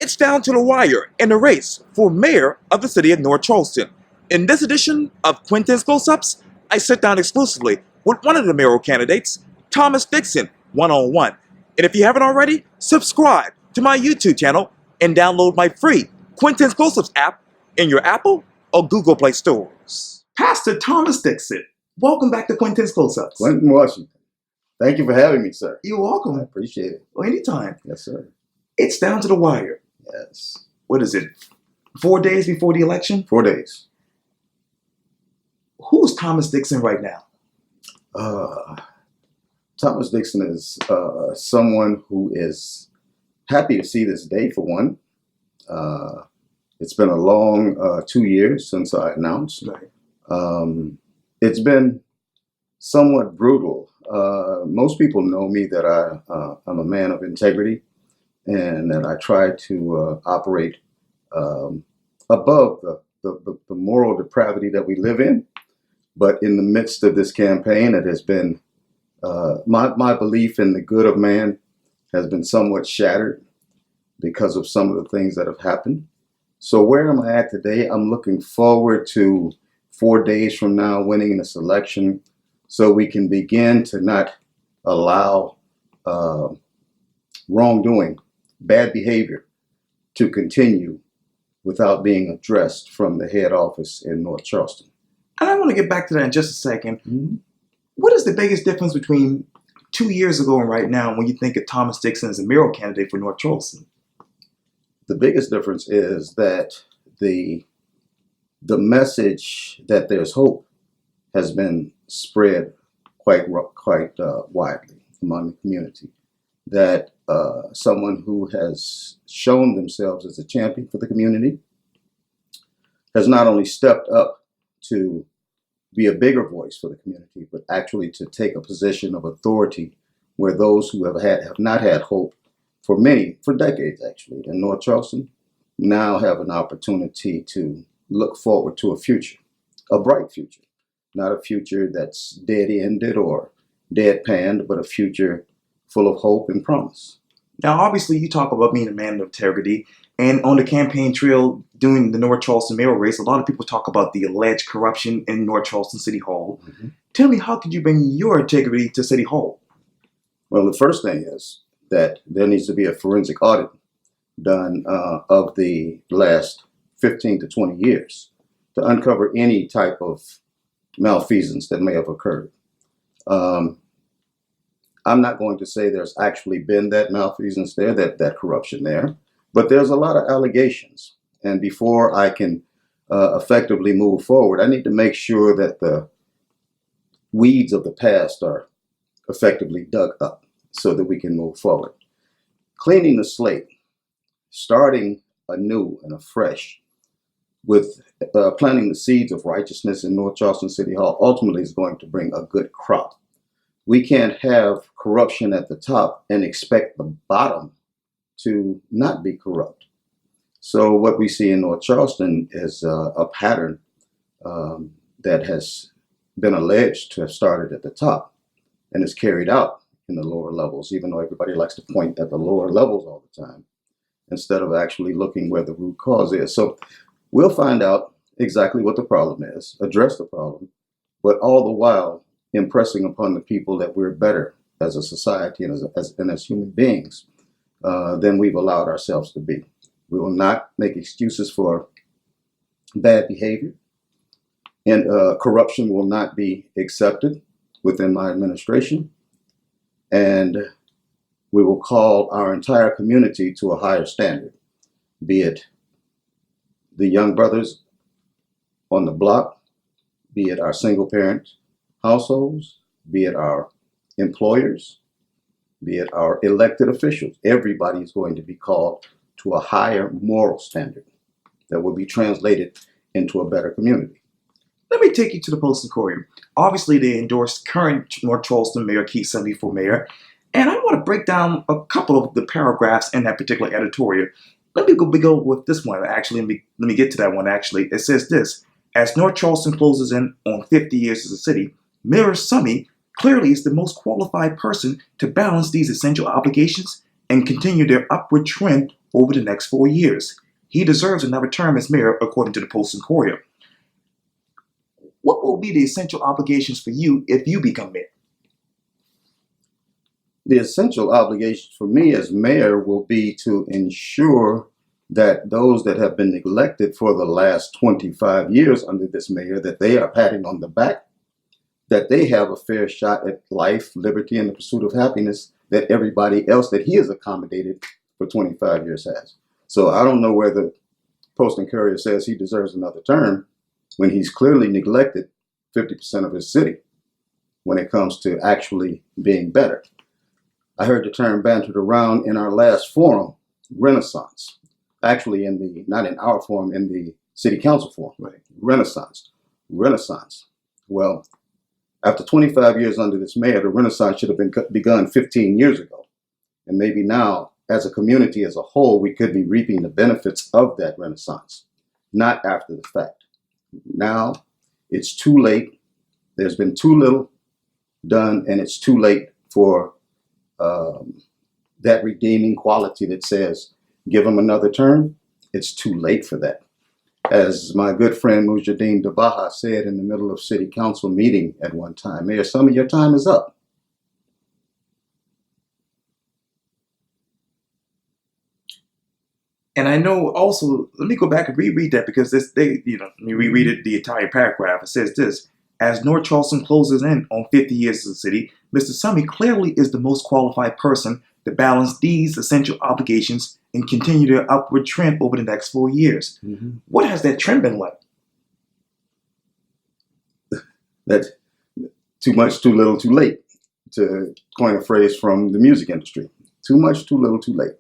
It's down to the wire in the race for mayor of the city of North Charleston. In this edition of Quintin's Close-Ups, I sit down exclusively with one of the mayoral candidates, Thomas Dixon, one-on-one. And if you haven't already, subscribe to my YouTube channel and download my free Quintin's Close-Ups app in your Apple or Google Play stores. Pastor Thomas Dixon, welcome back to Quintin's Close-Ups. Quintin, Washington. Thank you for having me, sir. You're welcome. I appreciate it. Well, anytime. Yes, sir. It's down to the wire. Yes. What is it? 4 days before the election? 4 days. Who's Thomas Dixon right now? Thomas Dixon is someone who is happy to see this day, for one. It's been a long 2 years since I announced. Right. It's been somewhat brutal. Most people know me that I'm a man of integrity and that I try to operate above the moral depravity that we live in. But in the midst of this campaign, it has been my belief in the good of man has been somewhat shattered because of some of the things that have happened. So where am I at today? I'm looking forward to 4 days from now winning this election so we can begin to not allow wrongdoing, bad behavior to continue without being addressed from the head office in North Charleston. And I want to get back to that in just a second. Mm-hmm. What is the biggest difference between 2 years ago and right now when you think of Thomas Dixon as a mayoral candidate for North Charleston? The biggest difference is that the message that there's hope has been spread quite widely among the community. That someone who has shown themselves as a champion for the community has not only stepped up to be a bigger voice for the community, but actually to take a position of authority where those who have not had hope for decades actually in North Charleston now have an opportunity to look forward to a future, a bright future, not a future that's dead-ended or deadpanned, but a future full of hope and promise. Now, obviously, you talk about being a man of integrity, and on the campaign trail during the North Charleston mayoral race, a lot of people talk about the alleged corruption in North Charleston City Hall. Mm-hmm. Tell me, how could you bring your integrity to City Hall? Well, the first thing is that there needs to be a forensic audit done of the last 15 to 20 years to uncover any type of malfeasance that may have occurred. I'm not going to say there's actually been that malfeasance there, that corruption there, but there's a lot of allegations. And before I can effectively move forward, I need to make sure that the weeds of the past are effectively dug up so that we can move forward. Cleaning the slate, starting anew and afresh with planting the seeds of righteousness in North Charleston City Hall ultimately is going to bring a good crop. We can't have corruption at the top and expect the bottom to not be corrupt. So what we see in North Charleston is a pattern that has been alleged to have started at the top and is carried out in the lower levels, even though everybody likes to point at the lower levels all the time, instead of actually looking where the root cause is. So we'll find out exactly what the problem is, address the problem, but all the while impressing upon the people that we're better as a society and as human beings than we've allowed ourselves to be. We will not make excuses for bad behavior, and corruption will not be accepted within my administration. And we will call our entire community to a higher standard, be it the young brothers on the block, be it our single parent households, be it our employers, be it our elected officials. Everybody is going to be called to a higher moral standard that will be translated into a better community. Let me take you to the Post and Courier. Obviously, they endorsed current North Charleston Mayor Keith Sunday for mayor, and I want to break down a couple of the paragraphs in that particular editorial. Let me go with this one, actually. Let me get to that one, actually. It says this: as North Charleston closes in on 50 years as a city, Mayor Sunday clearly is the most qualified person to balance these essential obligations and continue their upward trend over the next 4 years. He deserves another term as mayor, according to the Post and Courier. What will be the essential obligations for you if you become mayor? The essential obligations for me as mayor will be to ensure that those that have been neglected for the last 25 years under this mayor, that they are patting on the back, that they have a fair shot at life, liberty, and the pursuit of happiness that everybody else that he has accommodated for 25 years has. So I don't know where the Post and Courier says he deserves another term when he's clearly neglected 50% of his city when it comes to actually being better. I heard the term bantered around in our last forum, Renaissance. Actually, not in our forum, in the city council forum, right? Renaissance. Well, after 25 years under this mayor, the Renaissance should have begun 15 years ago. And maybe now, as a community as a whole, we could be reaping the benefits of that Renaissance, not after the fact. Now, it's too late. There's been too little done, and it's too late for that redeeming quality that says, give him another term. It's too late for that. As my good friend Mujahideen Dabaha said in the middle of city council meeting at one time, Mayor, some of your time is up. And I know also, let me go back and reread that because let me reread it, the entire paragraph. It says this: as North Charleston closes in on 50 years as a city, Mr. Summy clearly is the most qualified person to balance these essential obligations and continue their upward trend over the next 4 years. Mm-hmm. What has that trend been like? That's too much, too little, too late, to coin a phrase from the music industry. Too much, too little, too late.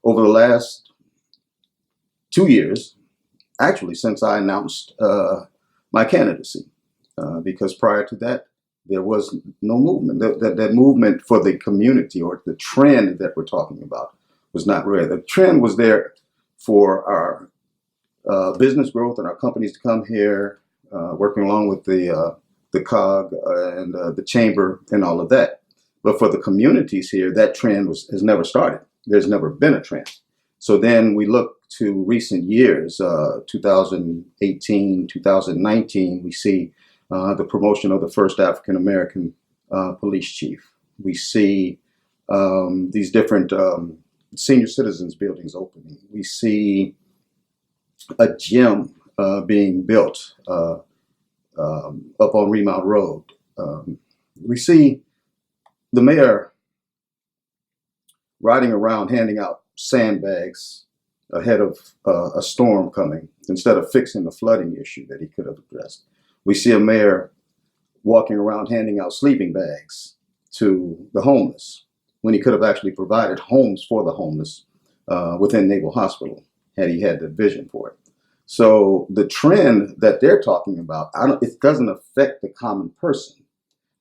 Over the last 2 years, actually since I announced my candidacy, because prior to that, there was no movement. That movement for the community, or the trend that we're talking about, was not rare. The trend was there for our business growth and our companies to come here, working along with the COG and the chamber and all of that. But for the communities here, that trend has never started. There's never been a trend. So then we look to recent years, 2018, 2019, we see the promotion of the first African-American police chief. We see these different senior citizens buildings opening. We see a gym being built up on Remount Road. We see the mayor riding around handing out sandbags ahead of a storm coming instead of fixing the flooding issue that he could have addressed. We see a mayor walking around handing out sleeping bags to the homeless when he could have actually provided homes for the homeless within Naval Hospital had he had the vision for it. So the trend that they're talking about, it doesn't affect the common person.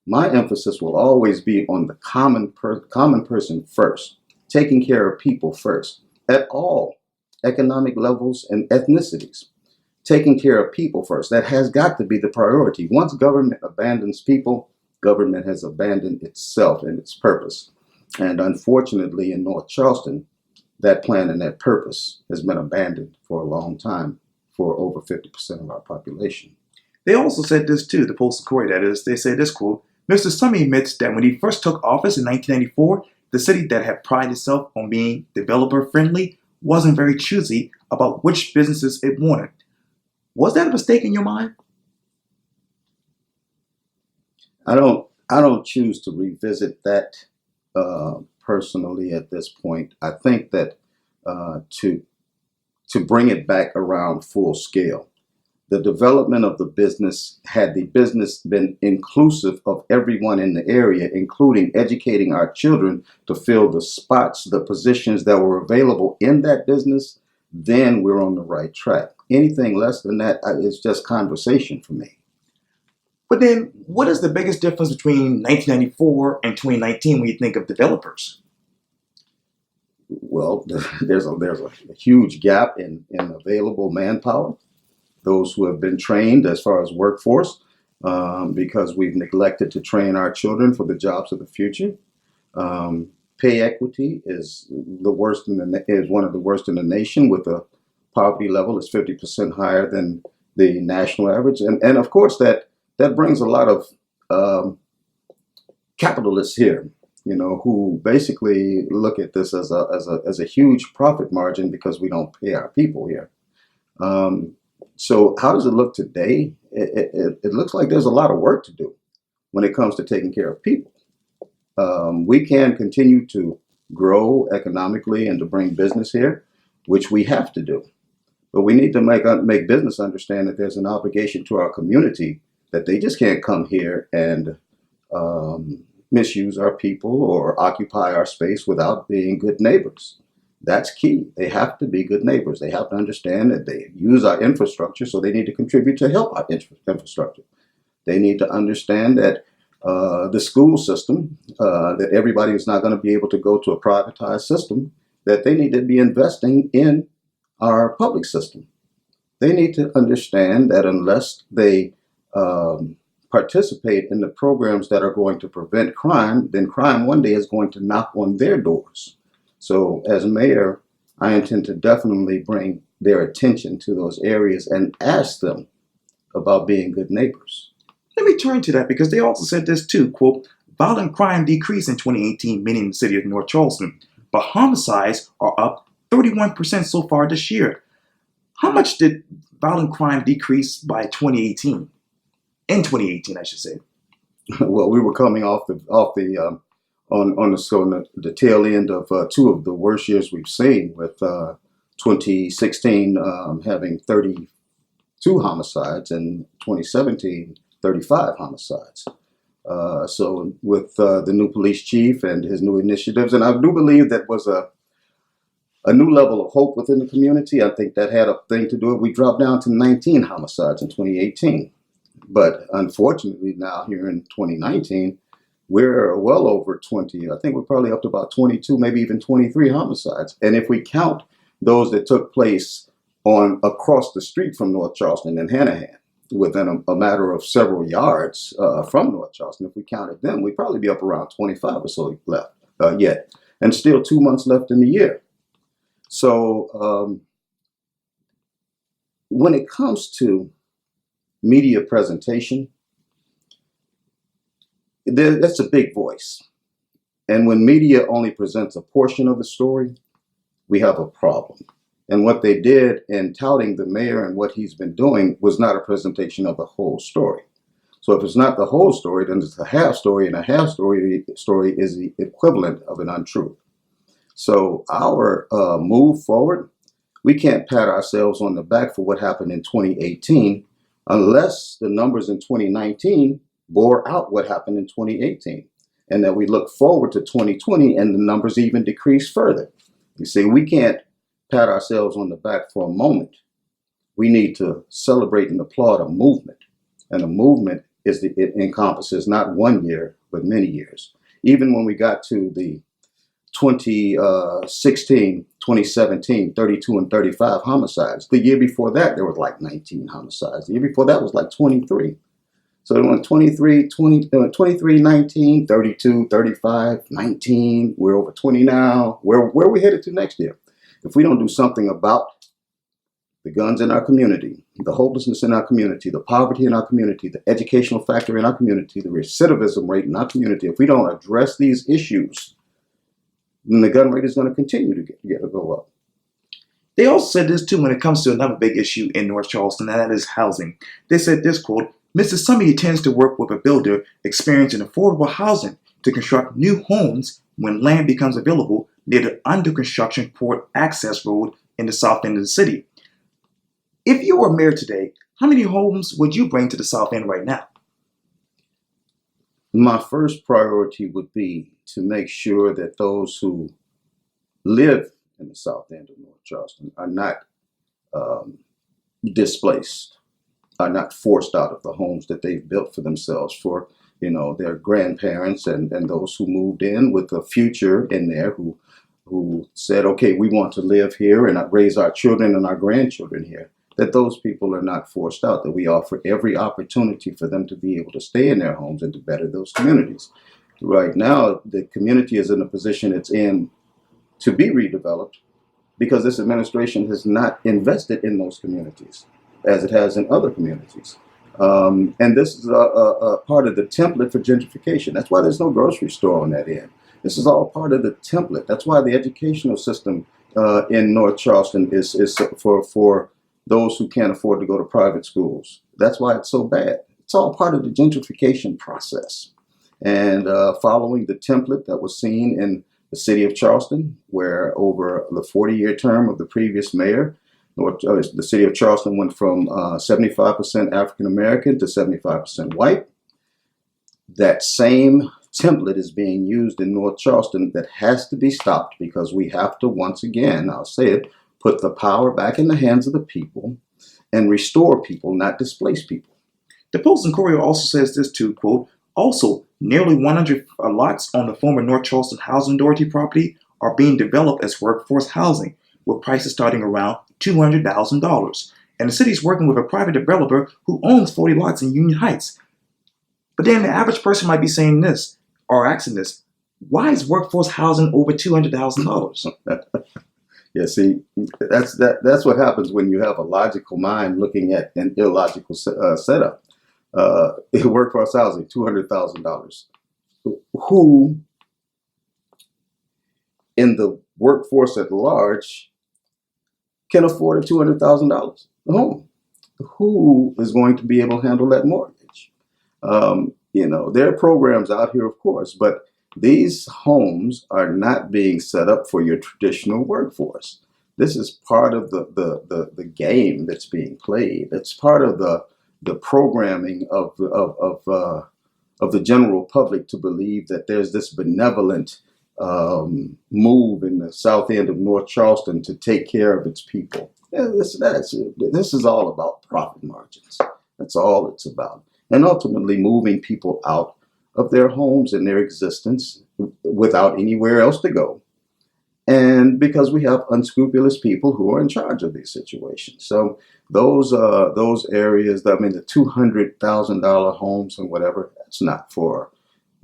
My emphasis will always be on the common person first, taking care of people first at all economic levels and ethnicities. Taking care of people first. That has got to be the priority. Once government abandons people, government has abandoned itself and its purpose. And unfortunately, in North Charleston, that plan and that purpose has been abandoned for a long time for over 50% of our population. They also said this too, the Post and Courier, that is, they say this quote: Mr. Summy admits that when he first took office in 1994, the city that had prided itself on being developer friendly wasn't very choosy about which businesses it wanted. Was that a mistake in your mind? I don't choose to revisit that personally at this point. I think that to bring it back around full scale, the development of the business, had the business been inclusive of everyone in the area, including educating our children to fill the spots, the positions that were available in that business, then we're on the right track. Anything less than that is just conversation for me. But then, what is the biggest difference between 1994 and 2019 when you think of developers? Well, there's a huge gap in available manpower, those who have been trained as far as workforce, because we've neglected to train our children for the jobs of the future. Pay equity is one of the worst in the nation, with a poverty level is 50% higher than the national average. And of course, that brings a lot of capitalists here, who basically look at this as a huge profit margin because we don't pay our people here. So how does it look today? It looks like there's a lot of work to do when it comes to taking care of people. We can continue to grow economically and to bring business here, which we have to do. But we need to make business understand that there's an obligation to our community, that they just can't come here and misuse our people or occupy our space without being good neighbors. That's key. They have to be good neighbors. They have to understand that they use our infrastructure, so they need to contribute to help our infrastructure. They need to understand that the school system, that everybody is not going to be able to go to a privatized system, that they need to be investing in our public system. They need to understand that unless they participate in the programs that are going to prevent crime, then crime one day is going to knock on their doors. So as mayor, I intend to definitely bring their attention to those areas and ask them about being good neighbors. Let me turn to that, because they also said this too, quote, violent crime decreased in 2018, meaning the city of North Charleston, but homicides are up 31% so far this year. How much did violent crime decrease by 2018? In 2018, I should say. Well, we were coming on the tail end of two of the worst years we've seen, with 2016 having 32 homicides and 2017 35 homicides. So with the new police chief and his new initiatives, and I do believe that was a new level of hope within the community. I think that had a thing to do with it. We dropped down to 19 homicides in 2018. But unfortunately now here in 2019, we're well over 20. I think we're probably up to about 22, maybe even 23 homicides. And if we count those that took place across the street from North Charleston and Hanahan, within a matter of several yards from North Charleston, if we counted them, we'd probably be up around 25 or so left yet. And still 2 months left in the year. So when it comes to media presentation, that's a big voice. And when media only presents a portion of the story, we have a problem. And what they did in touting the mayor and what he's been doing was not a presentation of the whole story. So if it's not the whole story, then it's a half story, and a half story is the equivalent of an untruth. So our move forward, we can't pat ourselves on the back for what happened in 2018 unless the numbers in 2019 bore out what happened in 2018, and that we look forward to 2020 and the numbers even decrease further. You see, we can't pat ourselves on the back for a moment. We need to celebrate and applaud a movement, and a movement it encompasses not 1 year but many years. Even when we got to the 2016, 2017, 32 and 35 homicides. The year before that, there was like 19 homicides. The year before that was like 23. So it went 23, 19, 32, 35, 19. We're over 20 now. Where are we headed to next year? If we don't do something about the guns in our community, the hopelessness in our community, the poverty in our community, the educational factor in our community, the recidivism rate in our community, if we don't address these issues, then the gun rate is going to continue to go up. They also said this too when it comes to another big issue in North Charleston, and that is housing. They said this, quote, Mr. Summey tends to work with a builder experienced in affordable housing to construct new homes when land becomes available near the under construction port access road in the south end of the city. If you were mayor today, how many homes would you bring to the south end right now? My first priority would be to make sure that those who live in the south end of North Charleston are not displaced, are not forced out of the homes that they've built for themselves, for their grandparents and those who moved in with a future in there, who said, okay, we want to live here and raise our children and our grandchildren here, that those people are not forced out, that we offer every opportunity for them to be able to stay in their homes and to better those communities. Right now, the community is in a position it's in to be redeveloped because this administration has not invested in those communities as it has in other communities. And this is a part of the template for gentrification. That's why there's no grocery store on that end. This is all part of the template. That's why the educational system in North Charleston is for those who can't afford to go to private schools. That's why it's so bad. It's all part of the gentrification process. And following the template that was seen in the city of Charleston, where over the 40-year term of the previous mayor, the city of Charleston went from 75% African American to 75% white. That same template is being used in North Charleston. That has to be stopped because we have to, once again, I'll say it, put the power back in the hands of the people and restore people, not displace people. The Post and Courier also says this too, quote, also, nearly 100 lots on the former North Charleston Housing Authority property are being developed as workforce housing, with prices starting around $200,000. And the city is working with a private developer who owns 40 lots in Union Heights. But then the average person might be saying this, or asking this, why is workforce housing over $200,000? Yeah, see, that's what happens when you have a logical mind looking at an illogical setup. Workforce housing, $200,000. Who in the workforce at large can afford a $200,000 home? Who is going to be able to handle that mortgage? There are programs out here, of course, but these homes are not being set up for your traditional workforce. This is part of the game that's being played. It's part of the programming of the general public to believe that there's this benevolent move in the south end of North Charleston to take care of its people. This is all about profit margins. That's all it's about. And ultimately moving people out of their homes and their existence without anywhere else to go. And because we have unscrupulous people who are in charge of these situations. So those areas, the $200,000 homes and whatever, that's not for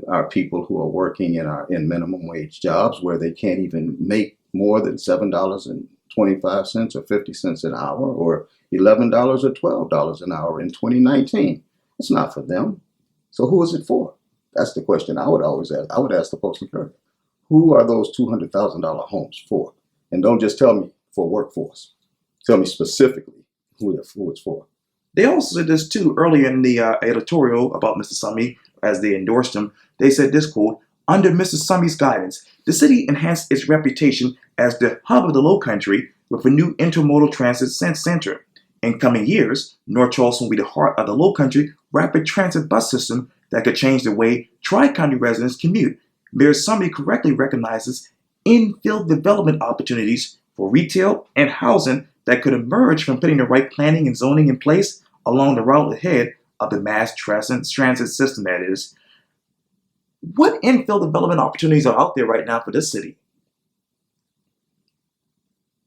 our people who are working in minimum wage jobs where they can't even make more than $7.25 or 50 cents an hour or $11 or $12 an hour in 2019. It's not for them. So who is it for? That's the question I would always ask. I would ask the Post and Courier, who are those $200,000 homes for? And don't just tell me for workforce. Tell me specifically who it's for. They also said this too earlier in the editorial about Mr. Summey as they endorsed him. They said this, quote, under Mr. Summey's guidance, the city enhanced its reputation as the hub of the Lowcountry with a new intermodal transit center. In coming years, North Charleston will be the heart of the Lowcountry rapid transit bus system that could change the way Tri-County residents commute. Mayor Summey correctly recognizes infill development opportunities for retail and housing that could emerge from putting the right planning and zoning in place along the route ahead of the mass transit system, that is. What infill development opportunities are out there right now for this city?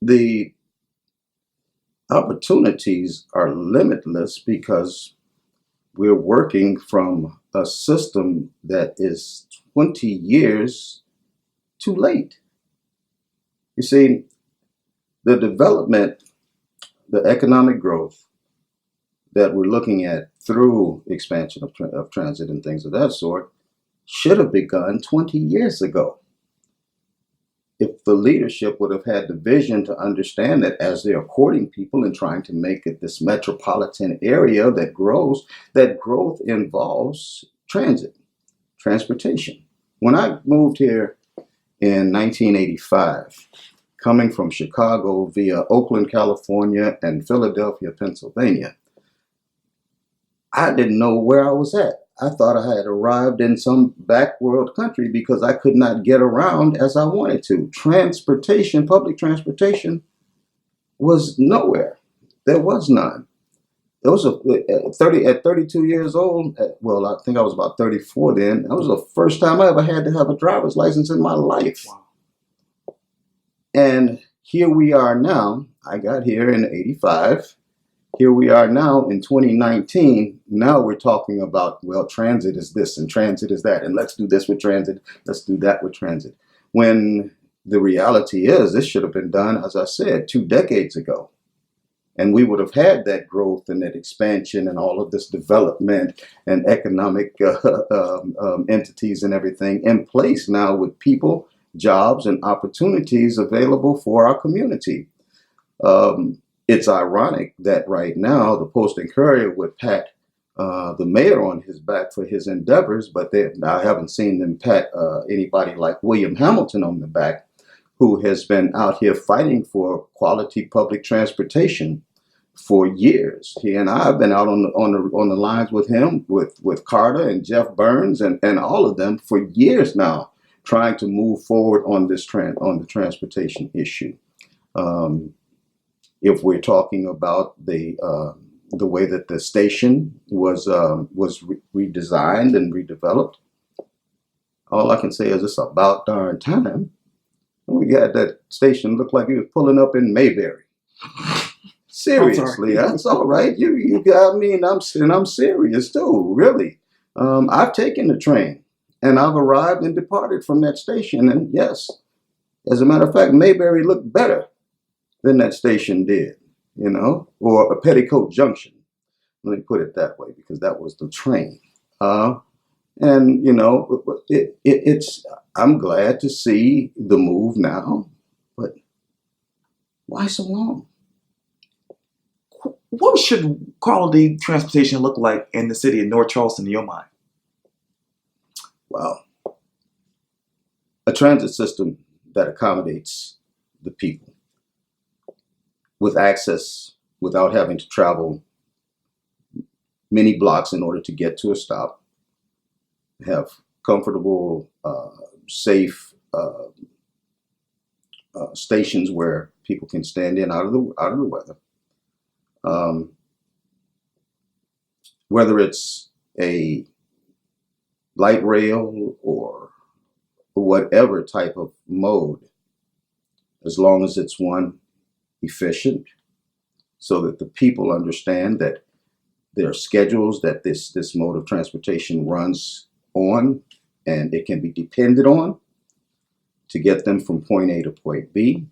The opportunities are limitless because we're working from a system that is 20 years too late. You see, the development, the economic growth that we're looking at through expansion of transit and things of that sort should have begun 20 years ago. If the leadership would have had the vision to understand that as they're courting people and trying to make it this metropolitan area that grows, that growth involves transportation. When I moved here in 1985, coming from Chicago via Oakland, California, and Philadelphia, Pennsylvania, I didn't know where I was at. I thought I had arrived in some backworld country because I could not get around as I wanted to. Transportation, public transportation, was nowhere. There was none. There was at 32 years old, well, I think I was about 34 then. That was the first time I ever had to have a driver's license in my life. And here we are now. I got here in 85. Here we are now in 2019. Now we're talking about, well, transit is this and transit is that, and let's do this with transit, let's do that with transit. When the reality is, this should have been done, as I said, 2 decades ago. And we would have had that growth and that expansion and all of this development and economic entities and everything in place now with people, jobs, and opportunities available for our community. It's ironic that right now the Post and Courier would pat the mayor on his back for his endeavors, but I haven't seen them pat anybody like William Hamilton on the back, who has been out here fighting for quality public transportation for years. He and I have been out on the lines with him, with Carter and Jeff Burns and all of them for years now, trying to move forward on this on the transportation issue. If we're talking about the way that the station was redesigned and redeveloped, all I can say is it's about darn time. We had that station look like he was pulling up in Mayberry. Seriously, that's all right. You got me, and I'm serious too. Really, I've taken the train, and I've arrived and departed from that station. And yes, as a matter of fact, Mayberry looked better than that station did, or a Petticoat Junction. Let me put it that way, because that was the train. And it's. I'm glad to see the move now, but why so long? What should quality transportation look like in the city of North Charleston in your mind? Well, a transit system that accommodates the people with access without having to travel many blocks in order to get to a stop, have comfortable, safe stations where people can stand in out of the weather. Whether it's a light rail or whatever type of mode, as long as it's one efficient, so that the people understand that there are schedules that this mode of transportation runs on, and it can be depended on to get them from point A to point B,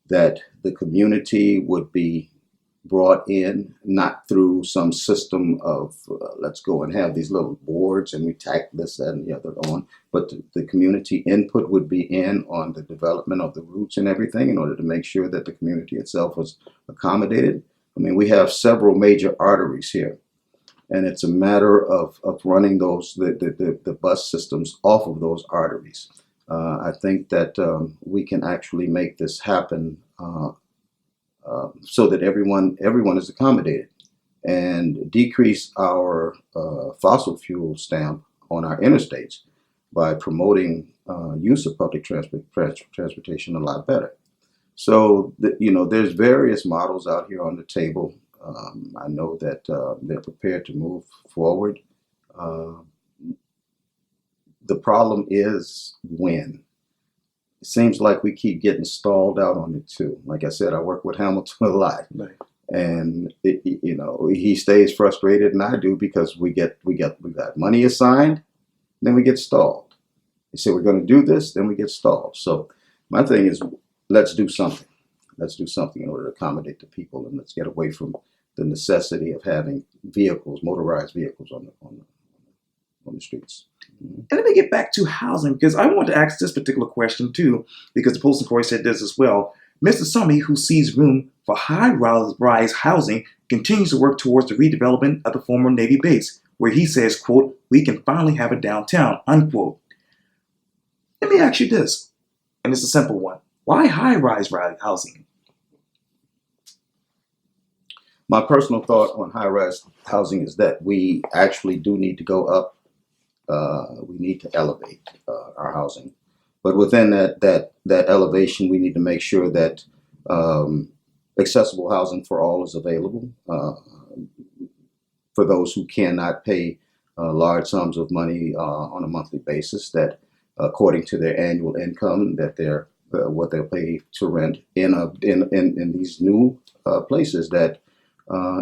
that the community would be brought in, not through some system of let's go and have these little boards and we tack this, that, and the other on, but the community input would be in on the development of the routes and everything in order to make sure that the community itself was accommodated. I mean, we have several major arteries here, and it's a matter of running the bus systems off of those arteries. I think that we can actually make this happen so that everyone is accommodated, and decrease our fossil fuel stamp on our interstates by promoting use of public transportation a lot better. So, there's various models out here on the table. I know that they're prepared to move forward. The problem is when. It seems like we keep getting stalled out on it too. Like I said, I work with Hamilton a lot, Right. and he stays frustrated, and I do, because we got money assigned, then we get stalled. They say we're going to do this, then we get stalled. So my thing is, let's do something. Let's do something in order to accommodate the people, and let's get away from the necessity of having motorized vehicles on the streets. And let me get back to housing, because I want to ask this particular question too, because the Post and Courier said this as well. Mr. Summey, who sees room for high-rise housing, continues to work towards the redevelopment of the former Navy base, where he says, quote, "We can finally have a downtown," unquote. Let me ask you this, and it's a simple one. Why high-rise housing? My personal thought on high-rise housing is that we actually do need to go up. We need to elevate our housing, but within that elevation, we need to make sure that accessible housing for all is available. For those who cannot pay large sums of money on a monthly basis, that according to their annual income, that what they'll pay to rent in these new places, that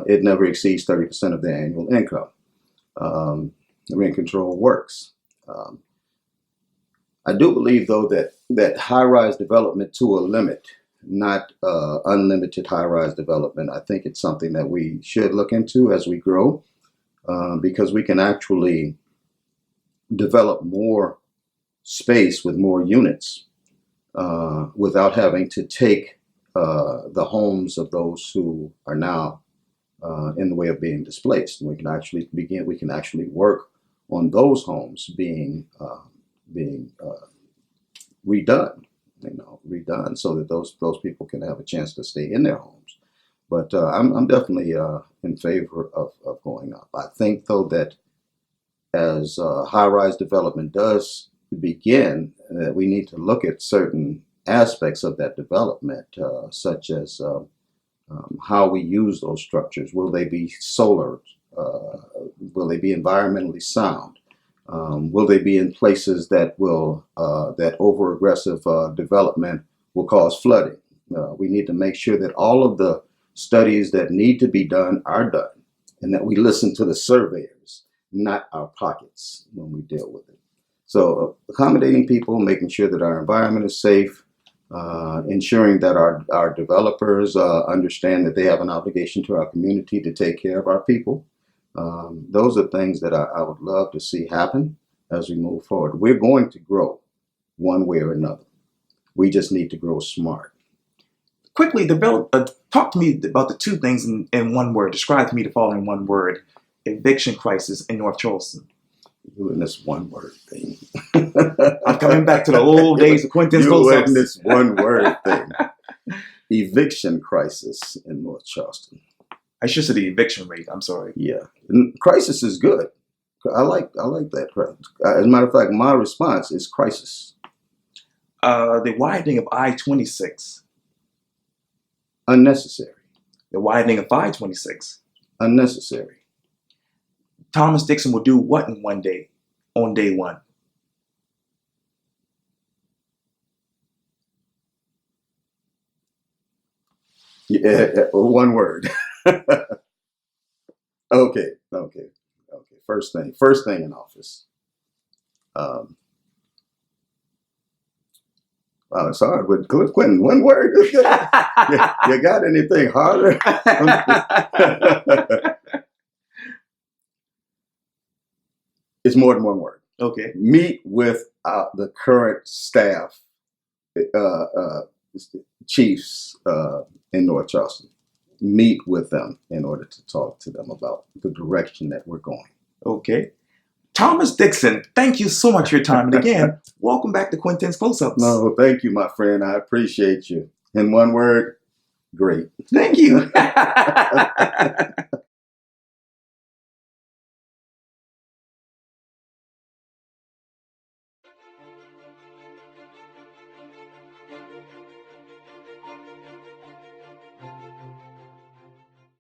it never exceeds 30% of their annual income. Rent control works. I do believe, though, that high-rise development to a limit, not unlimited high-rise development, I think it's something that we should look into as we grow, because we can actually develop more space with more units without having to take the homes of those who are now in the way of being displaced. And we can actually work on those homes being redone, redone, so that those people can have a chance to stay in their homes. But I'm definitely in favor of going up. I think, though, that as high-rise development does begin, that we need to look at certain aspects of that development, such as how we use those structures. Will they be solar? Will they be environmentally sound? Will they be in places that over-aggressive development will cause flooding? We need to make sure that all of the studies that need to be done are done, and that we listen to the surveyors, not our pockets, when we deal with it. So accommodating people, making sure that our environment is safe, ensuring that our developers understand that they have an obligation to our community to take care of our people. Those are things that I would love to see happen as we move forward. We're going to grow one way or another. We just need to grow smart. Quickly, talk to me about the two things in one word. Describe to me the following one word: eviction crisis in North Charleston. Doing this one word thing. I'm coming back to the old days of Quintin's doing close-ups. this one word thing. Eviction crisis in North Charleston. I should say the eviction rate. I'm sorry. Yeah, crisis is good. I like that. As a matter of fact, my response is crisis. The widening of I-26. Unnecessary. The widening of I-26. Unnecessary. Thomas Dixon will do what in one day, on day one? Yeah, one word. Okay. First thing in office. Wow, it's hard with Quintin. One word. You got anything harder? It's more than one word. Okay. Meet with the current staff, chiefs in North Charleston. Meet with them in order to talk to them about the direction that we're going. Okay. Thomas Dixon, thank you so much for your time. And again, welcome back to Quintin's Close-Ups. No, thank you, my friend. I appreciate you. In one word, great. Thank you.